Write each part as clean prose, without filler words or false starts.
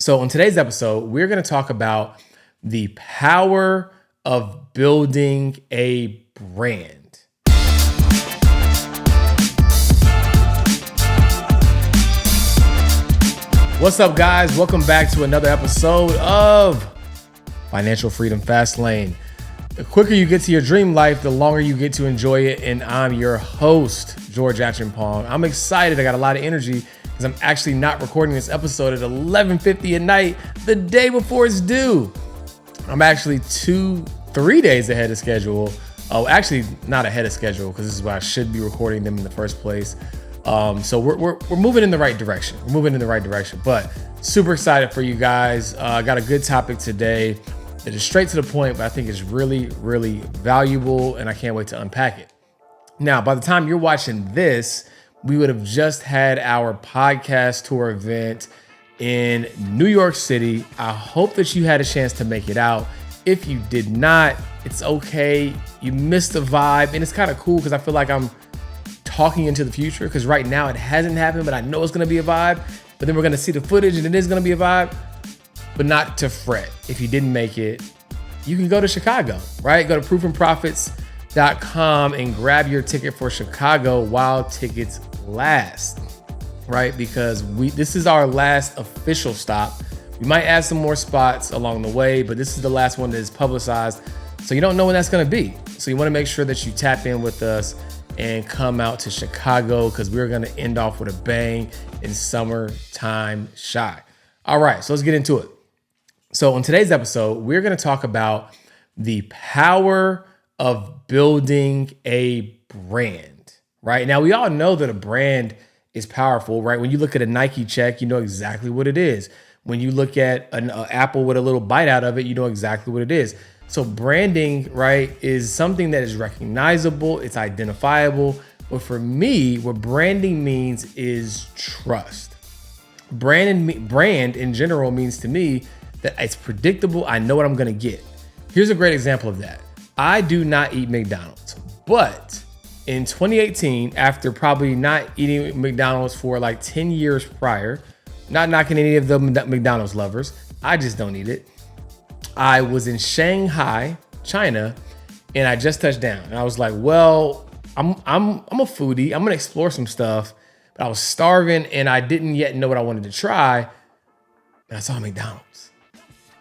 So on today's episode, we're going to talk about the power of building a brand. What's up, guys? Welcome back to another episode of Financial Freedom Fast Lane. The quicker you get to your dream life, the longer you get to enjoy it. And I'm your host, George Achenpong. I'm excited. I got a lot of energy because I'm actually not recording this episode at 11:50 at night, the day before it's due. I'm actually 3 days ahead of schedule. Oh, actually not ahead of schedule because this is why I should be recording them in the first place. So we're moving in the right direction. But super excited for you guys. I got a good topic today. It is straight to the point, but I think it's really, really valuable, and I can't wait to unpack it. Now, by the time you're watching this, we would have just had our podcast tour event in New York City. I hope that you had a chance to make it out. If you did not, it's okay. You missed the vibe, and it's kind of cool because I feel like I'm talking into the future because right now it hasn't happened, but I know it's going to be a vibe. But then we're going to see the footage, and it is going to be a vibe. But not to fret. If you didn't make it, you can go to Chicago, right? Go to proofandprofits.com and grab your ticket for Chicago while tickets last, right? Because this is our last official stop. We might add some more spots along the way, but this is the last one that is publicized. So you don't know when that's going to be. So you want to make sure that you tap in with us and come out to Chicago because we're going to end off with a bang in summertime shy. All right, so let's get into it. So on today's episode, we're going to talk about the power of building a brand, right? Now, we all know that a brand is powerful, right? When you look at a Nike check, you know exactly what it is. When you look at an apple with a little bite out of it, you know exactly what it is. So branding, right, is something that is recognizable, it's identifiable. But for me, what branding means is trust. Brand in general means to me that it's predictable. I know what I'm gonna get. Here's a great example of that. I do not eat McDonald's, but in 2018, after probably not eating McDonald's for like 10 years prior, not knocking any of the McDonald's lovers, I just don't eat it. I was in Shanghai, China, and I just touched down. And I was like, well, I'm a foodie. I'm gonna explore some stuff, but I was starving and I didn't yet know what I wanted to try. And I saw McDonald's.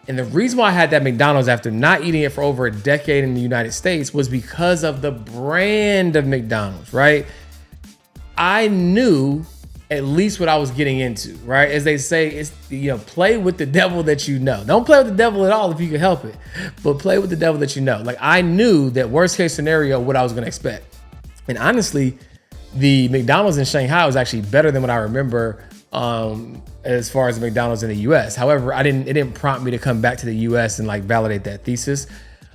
And the reason why I had that McDonald's after not eating it for over a decade in the United States was because of the brand of McDonald's, right? I knew at least what I was getting into, right? As they say, it's, play with the devil that you know. Don't play with the devil at all if you can help it, but play with the devil that you know. Like I knew that worst case scenario, what I was gonna expect. And honestly, the McDonald's in Shanghai was actually better than what I remember as far as McDonald's in the US. However, it didn't prompt me to come back to the US and like validate that thesis.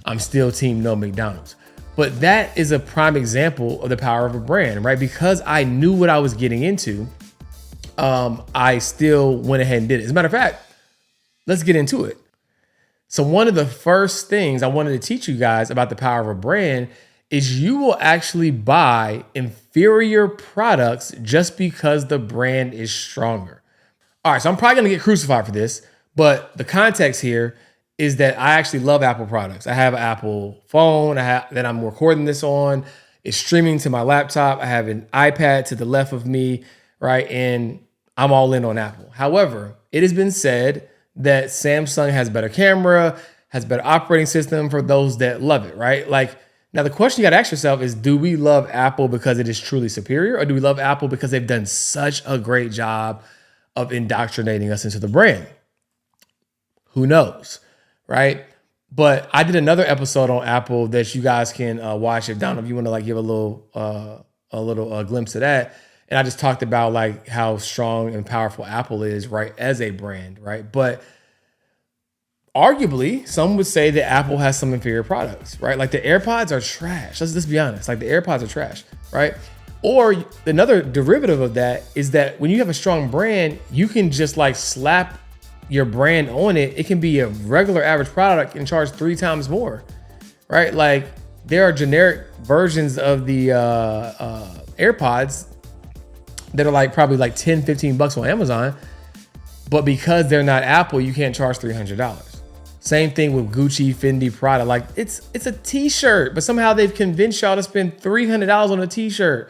I'm still team no McDonald's. But that is a prime example of the power of a brand, right? Because I knew what I was getting into, I still went ahead and did it. As a matter of fact, let's get into it. So one of the first things I wanted to teach you guys about the power of a brand is you will actually buy inferior products just because the brand is stronger. All right, so I'm probably gonna get crucified for this, but the context here is that I actually love Apple products. I have an Apple phone that I'm recording this on. It's streaming to my laptop. I have an iPad to the left of me, right? And I'm all in on Apple. However, it has been said that Samsung has better camera, has better operating system for those that love it, right? Like, now, the question you got to ask yourself is, do we love Apple because it is truly superior, or do we love Apple because they've done such a great job of indoctrinating us into the brand? Who knows, right? But I did another episode on Apple that you guys can watch if Donald, if you want to like give a little glimpse of that. And I just talked about like how strong and powerful Apple is, right, as a brand, right? But arguably, some would say that Apple has some inferior products, right? Like the AirPods are trash. Let's be honest. Like the AirPods are trash, right? Or another derivative of that is that when you have a strong brand, you can just like slap your brand on it. It can be a regular average product and charge 3 times more, right? Like there are generic versions of the AirPods that are like probably like $10, $15 on Amazon. But because they're not Apple, you can't charge $300. Same thing with Gucci, Fendi, Prada. Like it's a t-shirt, but somehow they've convinced y'all to spend $300 on a t-shirt,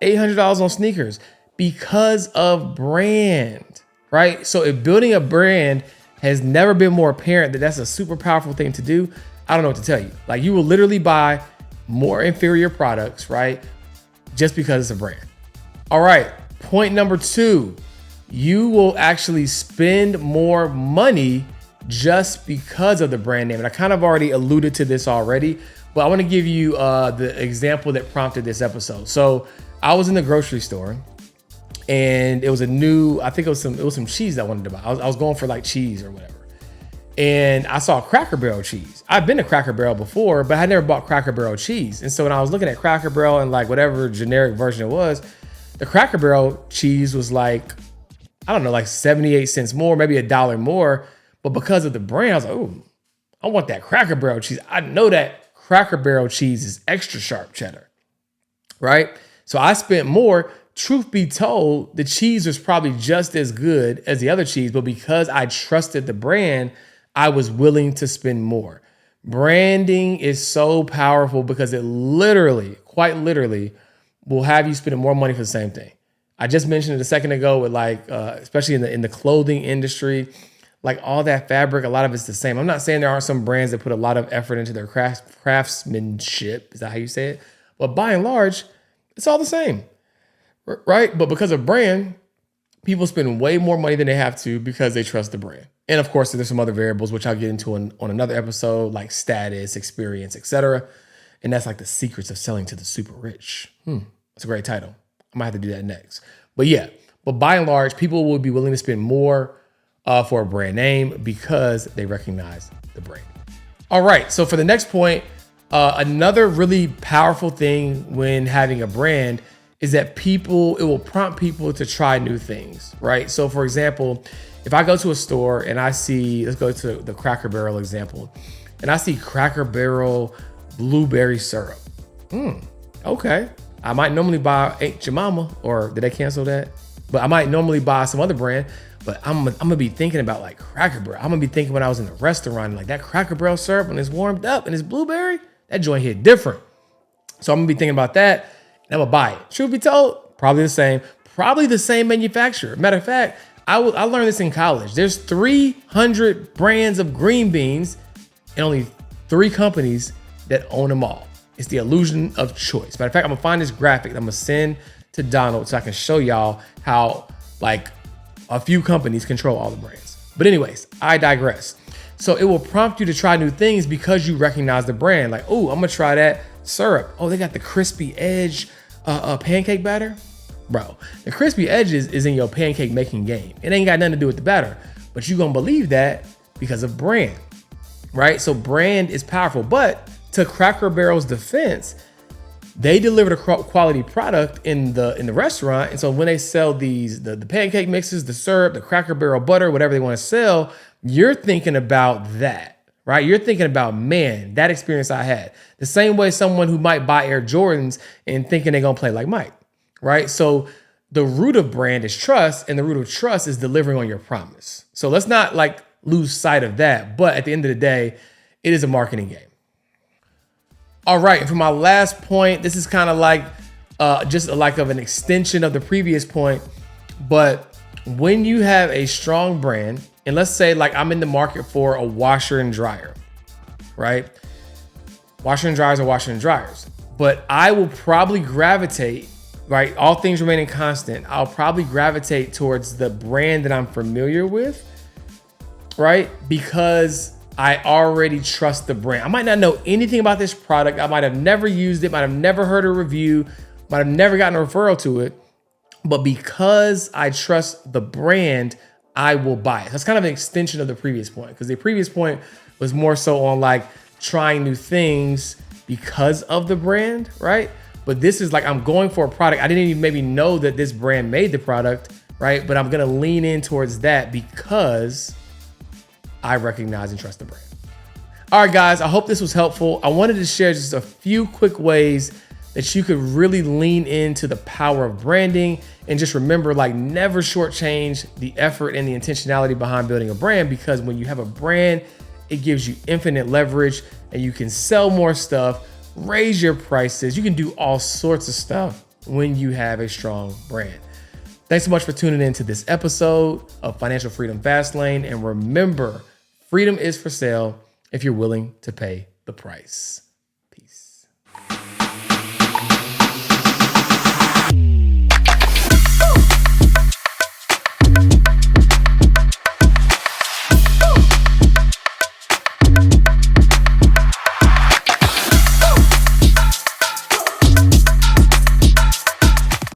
$800 on sneakers because of brand, right? So if building a brand has never been more apparent that that's a super powerful thing to do, I don't know what to tell you. Like you will literally buy more inferior products, right? Just because it's a brand. All right, point number 2, you will actually spend more money just because of the brand name. And I kind of already alluded to this already, but I want to give you the example that prompted this episode. So I was in the grocery store and it was a new, I think it was some cheese I wanted to buy. I was going for like cheese or whatever. And I saw Cracker Barrel cheese. I've been to Cracker Barrel before, but I never bought Cracker Barrel cheese. And so when I was looking at Cracker Barrel and like whatever generic version it was, the Cracker Barrel cheese was like, I don't know, like 78 cents more, maybe $1 more. But because of the brand, I was like, oh, I want that Cracker Barrel cheese. I know that Cracker Barrel cheese is extra sharp cheddar, right? So I spent more. Truth be told, the cheese was probably just as good as the other cheese, but because I trusted the brand, I was willing to spend more. Branding is so powerful because it literally, quite literally, will have you spending more money for the same thing. I just mentioned it a second ago with like, especially in the clothing industry, like all that fabric, a lot of it's the same. I'm not saying there aren't some brands that put a lot of effort into their craftsmanship. Is that how you say it? But by and large, it's all the same, right? But because of brand, people spend way more money than they have to because they trust the brand. And of course, there's some other variables, which I'll get into on another episode, like status, experience, etc. And that's like the secrets of selling to the super rich. That's a great title. I might have to do that next. But yeah, but by and large, people will be willing to spend more for a brand name because they recognize the brand. All right, so for the next point, another really powerful thing when having a brand is that it will prompt people to try new things, right? So for example, if I go to a store and I see, let's go to the Cracker Barrel example, and I see Cracker Barrel blueberry syrup. Okay. I might normally buy Aunt Jemima, or did they cancel that? But I might normally buy some other brand, but I'm gonna be thinking about like Cracker Barrel. I'm gonna be thinking when I was in the restaurant, like that Cracker Barrel syrup when it's warmed up and it's blueberry, that joint hit different. So I'm gonna be thinking about that and I'm gonna buy it. Truth be told, probably the same manufacturer. Matter of fact, I learned this in college. There's 300 brands of green beans and only 3 companies that own them all. It's the illusion of choice. Matter of fact, I'm gonna find this graphic that I'm gonna send to Donald so I can show y'all how like a few companies control all the brands. But anyways, I digress. So it will prompt you to try new things because you recognize the brand. Like, oh, I'm gonna try that syrup. Oh, they got the crispy edge pancake batter. Bro, the crispy edges is in your pancake making game. It ain't got nothing to do with the batter, but you gonna believe that because of brand, right? So brand is powerful, but to Cracker Barrel's defense, they delivered a quality product in the restaurant. And so when they sell the pancake mixes, the syrup, the Cracker Barrel butter, whatever they want to sell, you're thinking about that, right? You're thinking about, man, that experience I had. The same way someone who might buy Air Jordans and thinking they're gonna play like Mike, right? So the root of brand is trust, and the root of trust is delivering on your promise. So let's not like lose sight of that. But at the end of the day, it is a marketing game. All right, and for my last point, this is kind of like just like of an extension of the previous point. But when you have a strong brand, and let's say like I'm in the market for a washer and dryer, right? Washer and dryers are washer and dryers. But I will probably gravitate, right? All things remaining constant, I'll probably gravitate towards the brand that I'm familiar with, right? Because I already trust the brand. I might not know anything about this product. I might have never used it, might have never heard a review, might have never gotten a referral to it. But because I trust the brand, I will buy it. That's kind of an extension of the previous point, because the previous point was more so on like trying new things because of the brand, right? But this is like I'm going for a product. I didn't even maybe know that this brand made the product, right? But I'm gonna lean in towards that because I recognize and trust the brand. All right, guys, I hope this was helpful. I wanted to share just a few quick ways that you could really lean into the power of branding. And just remember, like, never shortchange the effort and the intentionality behind building a brand, because when you have a brand, it gives you infinite leverage and you can sell more stuff, raise your prices. You can do all sorts of stuff when you have a strong brand. Thanks so much for tuning in to this episode of Financial Freedom Fastlane. And remember, freedom is for sale if you're willing to pay the price.